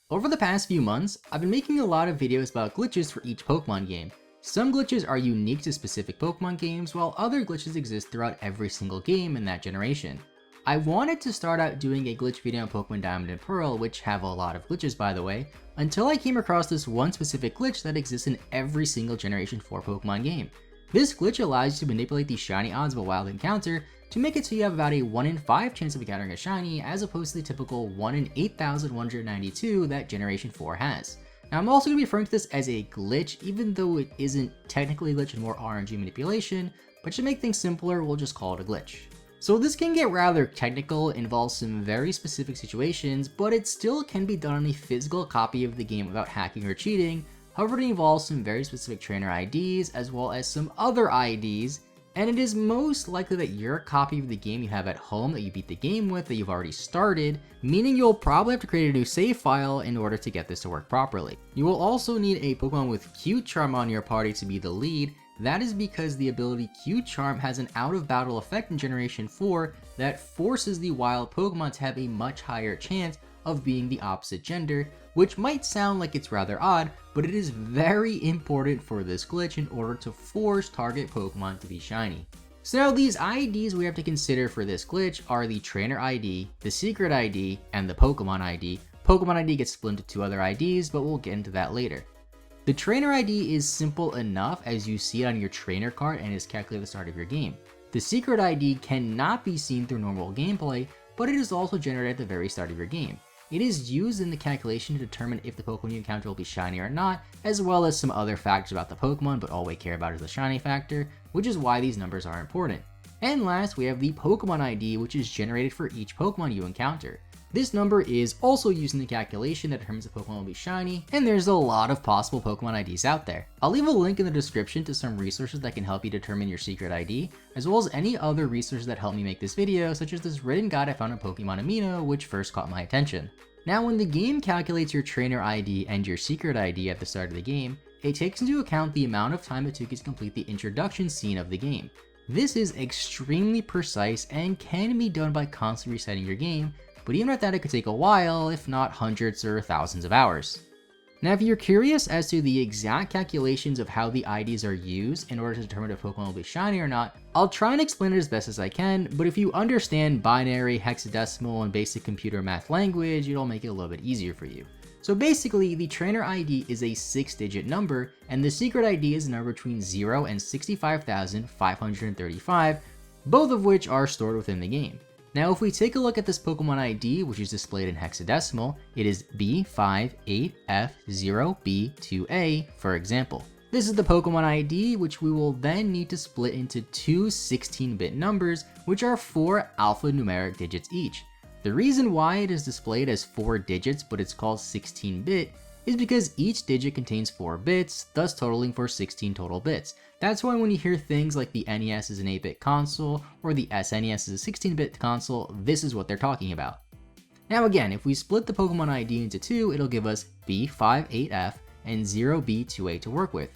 Over the past few months, I've been making a lot of videos about glitches for each Pokemon game. Some glitches are unique to specific Pokemon games, while other glitches exist throughout every single game in that generation. I wanted to start out doing a glitch video on Pokemon Diamond and Pearl, which have a lot of glitches by the way, until I came across this one specific glitch that exists in every single Generation 4 Pokemon game. This glitch allows you to manipulate the shiny odds of a wild encounter to make it so you have about a 1 in 5 chance of encountering a shiny, as opposed to the typical 1 in 8,192 that Generation 4 has. Now I'm also going to be referring to this as a glitch, even though it isn't technically a glitch and more RNG manipulation, but to make things simpler, we'll just call it a glitch. So this can get rather technical, involves some very specific situations, but it still can be done on a physical copy of the game without hacking or cheating. However, it involves some very specific trainer IDs, as well as some other IDs, and it is most likely that your copy of the game you have at home that you beat the game with that you've already started, meaning you'll probably have to create a new save file in order to get this to work properly. You will also need a Pokemon with Q-Charm on your party to be the lead. That is because the ability Q-Charm has an out-of-battle effect in Generation 4 that forces the wild Pokemon to have a much higher chance of being the opposite gender, which might sound like it's rather odd, but it is very important for this glitch in order to force target Pokemon to be shiny. So now these IDs we have to consider for this glitch are the Trainer ID, the Secret ID, and the Pokemon ID. Pokemon ID gets split into two other IDs, but we'll get into that later. The Trainer ID is simple enough as you see it on your trainer card and is calculated at the start of your game. The Secret ID cannot be seen through normal gameplay, but it is also generated at the very start of your game. It is used in the calculation to determine if the Pokemon you encounter will be shiny or not, as well as some other factors about the Pokemon, but all we care about is the shiny factor, which is why these numbers are important. And last, we have the Pokemon ID, which is generated for each Pokemon you encounter. This number is also used in the calculation that determines if Pokemon will be shiny, and there's a lot of possible Pokemon IDs out there. I'll leave a link in the description to some resources that can help you determine your secret ID, as well as any other resources that helped me make this video, such as this written guide I found on Pokemon Amino, which first caught my attention. Now when the game calculates your trainer ID and your secret ID at the start of the game, it takes into account the amount of time it took you to complete the introduction scene of the game. This is extremely precise and can be done by constantly resetting your game, but even at that it could take a while, if not hundreds or thousands of hours. Now if you're curious as to the exact calculations of how the IDs are used in order to determine if Pokemon will be shiny or not, I'll try and explain it as best as I can, but if you understand binary, hexadecimal, and basic computer math language, it'll make it a little bit easier for you. So basically, the trainer ID is a 6-digit number, and the secret ID is a number between 0 and 65,535, both of which are stored within the game. Now if we take a look at this Pokemon ID, which is displayed in hexadecimal, it is B58F0B2A, for example. This is the Pokemon ID, which we will then need to split into two 16-bit numbers, which are 4 alphanumeric digits each. The reason why it is displayed as 4 digits but it's called 16-bit is because each digit contains 4 bits, thus totaling for 16 total bits. That's why when you hear things like the NES is an 8-bit console or the SNES is a 16-bit console, this is what they're talking about. Now again, if we split the Pokemon ID into two, it'll give us B58F and 0B2A to work with.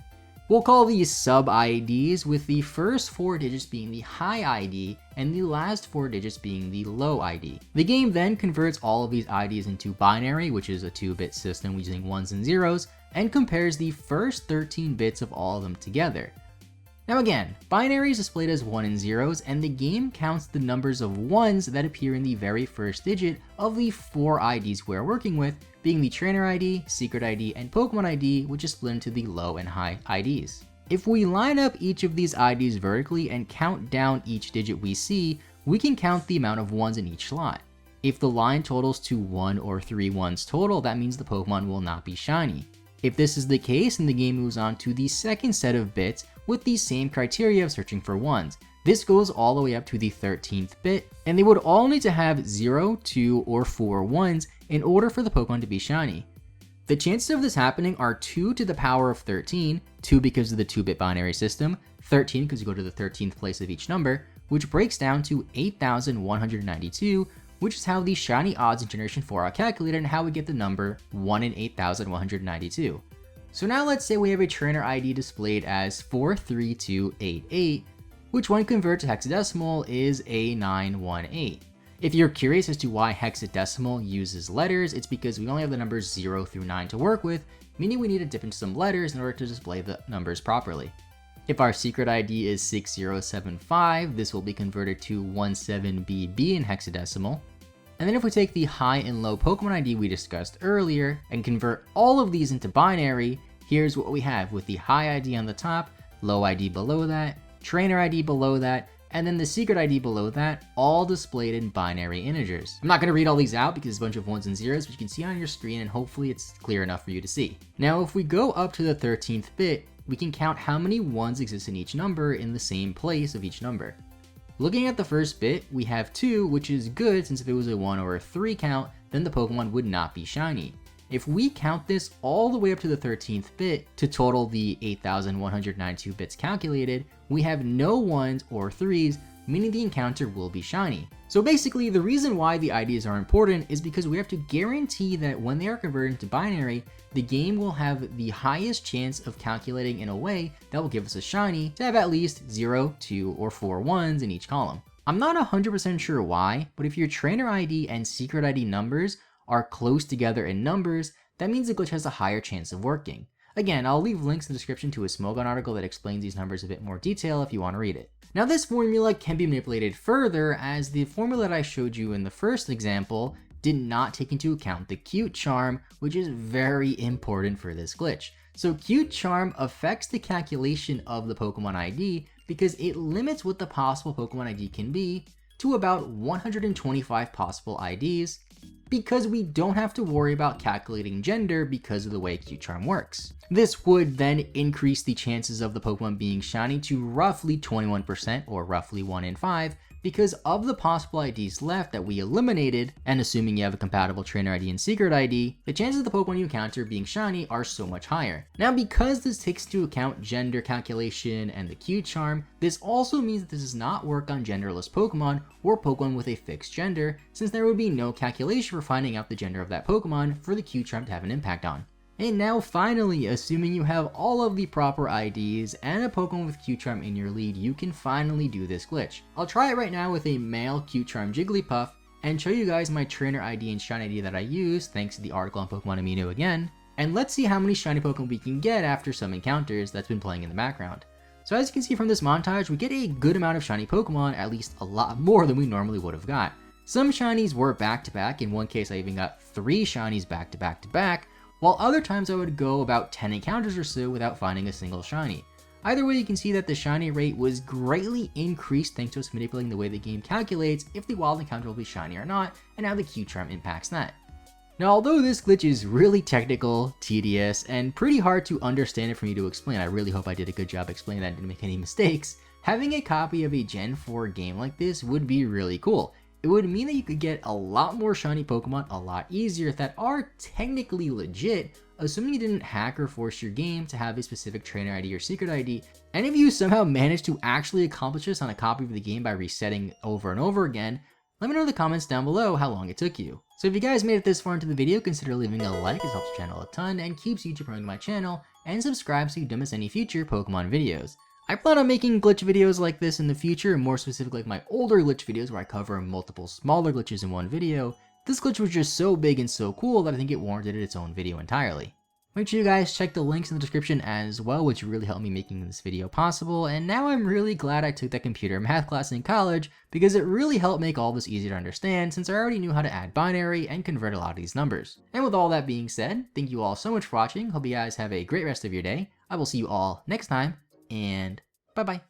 We'll call these sub-IDs, with the first 4 digits being the high ID and the last 4 digits being the low ID. The game then converts all of these IDs into binary, which is a 2-bit system using ones and zeros, and compares the first 13 bits of all of them together. Now again, binary is displayed as 1 and zeros, and the game counts the numbers of ones that appear in the very first digit of the 4 IDs we're working with, being the Trainer ID, Secret ID, and Pokemon ID, which is split into the low and high IDs. If we line up each of these IDs vertically and count down each digit we see, we can count the amount of ones in each slot. If the line totals to 1 or 3 ones total, that means the Pokemon will not be shiny. If this is the case, then the game moves on to the second set of bits with the same criteria of searching for ones. This goes all the way up to the 13th bit, and they would all need to have 0, 2, or 4 ones in order for the Pokemon to be shiny. The chances of this happening are 2 to the power of 13, 2 because of the 2-bit binary system, 13 because you go to the 13th place of each number, which breaks down to 8,192, which is how the shiny odds in Generation 4 are calculated and how we get the number 1 in 8,192. So now let's say we have a trainer ID displayed as 43288, which when converted to hexadecimal is A918. If you're curious as to why hexadecimal uses letters, it's because we only have the numbers 0 through 9 to work with, meaning we need to dip into some letters in order to display the numbers properly. If our secret ID is 6075, this will be converted to 17BB in hexadecimal. And then if we take the high and low Pokemon ID we discussed earlier and convert all of these into binary, here's what we have with the high ID on the top, low ID below that, trainer ID below that, and then the secret ID below that, all displayed in binary integers. I'm not going to read all these out because it's a bunch of ones and zeros, but you can see on your screen and hopefully it's clear enough for you to see. Now if we go up to the 13th bit, we can count how many ones exist in each number in the same place of each number. Looking at the first bit, we have 2, which is good since if it was a 1 or a 3 count, then the Pokemon would not be shiny. If we count this all the way up to the 13th bit to total the 8,192 bits calculated, we have no 1s or 3s, meaning the encounter will be shiny. So basically, the reason why the IDs are important is because we have to guarantee that when they are converted into binary, the game will have the highest chance of calculating in a way that will give us a shiny to have at least 0, 2, or 4 1s in each column. I'm not 100% sure why, but if your trainer ID and secret ID numbers are close together in numbers, that means the glitch has a higher chance of working. Again, I'll leave links in the description to a Smogon article that explains these numbers a bit more detail if you want to read it. Now this formula can be manipulated further, as the formula that I showed you in the first example did not take into account the cute charm, which is very important for this glitch. So cute charm affects the calculation of the Pokemon ID because it limits what the possible Pokemon ID can be to about 125 possible IDs, because we don't have to worry about calculating gender because of the way cute charm works. This would then increase the chances of the Pokemon being shiny to roughly 21%, or roughly 1 in 5, because of the possible IDs left that we eliminated, and assuming you have a compatible trainer ID and secret ID, the chances of the Pokemon you encounter being shiny are so much higher. Now because this takes into account gender calculation and the cute charm, this also means that this does not work on genderless Pokemon or Pokemon with a fixed gender, since there would be no calculation for finding out the gender of that Pokemon for the cute charm to have an impact on. And now finally, assuming you have all of the proper IDs and a Pokemon with cute charm in your lead, you can finally do this glitch. I'll try it right now with a male cute charm Jigglypuff and show you guys my trainer ID and shiny ID that I use thanks to the article on Pokemon Amino again. And let's see how many shiny Pokemon we can get after some encounters that's been playing in the background. So as you can see from this montage, we get a good amount of shiny Pokemon, at least a lot more than we normally would have got. Some shinies were back to back, in one case I even got 3 shinies back to back to back, while other times I would go about 10 encounters or so without finding a single shiny. Either way, you can see that the shiny rate was greatly increased thanks to us manipulating the way the game calculates if the wild encounter will be shiny or not, and how the cute charm impacts that. Now although this glitch is really technical, tedious, and pretty hard to understand it for me to explain, I really hope I did a good job explaining that and didn't make any mistakes, having a copy of a Gen 4 game like this would be really cool. It would mean that you could get a lot more shiny Pokemon a lot easier that are technically legit, assuming you didn't hack or force your game to have a specific trainer ID or secret ID. And if you somehow managed to actually accomplish this on a copy of the game by resetting over and over again, let me know in the comments down below how long it took you. So if you guys made it this far into the video, consider leaving a like, it helps the channel a ton and keeps YouTube promoting my channel, and subscribe so you don't miss any future Pokemon videos. I plan on making glitch videos like this in the future, and more specifically like my older glitch videos where I cover multiple smaller glitches in one video. This glitch was just so big and so cool that I think it warranted its own video entirely. Make sure you guys check the links in the description as well, which really helped me making this video possible, and now I'm really glad I took that computer math class in college because it really helped make all this easier to understand since I already knew how to add binary and convert a lot of these numbers. And with all that being said, thank you all so much for watching, hope you guys have a great rest of your day, I will see you all next time, and bye bye.